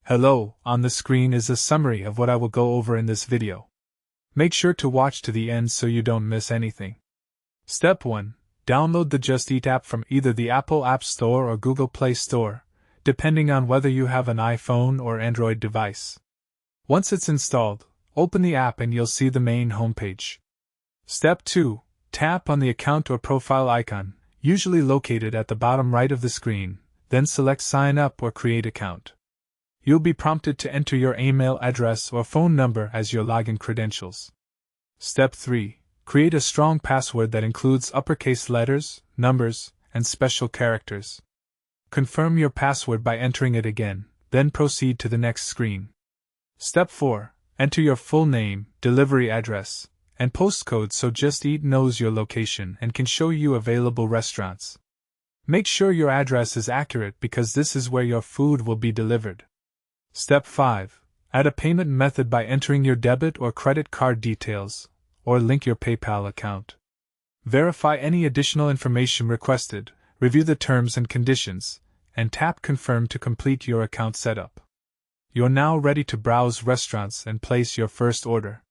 Hello, on the screen is a summary of what I will go over in this video. Make sure to watch to the end so you don't miss anything. Step 1. Download the Just Eat app from either the Apple App Store or Google Play Store, depending on whether you have an iPhone or Android device. Once it's installed, open the app and you'll see the main homepage. Step 2. Tap on the account or profile icon, usually located at the bottom right of the screen, then select Sign Up or Create Account. You'll be prompted to enter your email address or phone number as your login credentials. Step 3. Create a strong password that includes uppercase letters, numbers, and special characters. Confirm your password by entering it again, then proceed to the next screen. Step 4. Enter your full name, delivery address, and postcode so Just Eat knows your location and can show you available restaurants. Make sure your address is accurate because this is where your food will be delivered. Step 5. Add a payment method by entering your debit or credit card details, or link your PayPal account. Verify any additional information requested, review the terms and conditions, and tap Confirm to complete your account setup. You're now ready to browse restaurants and place your first order.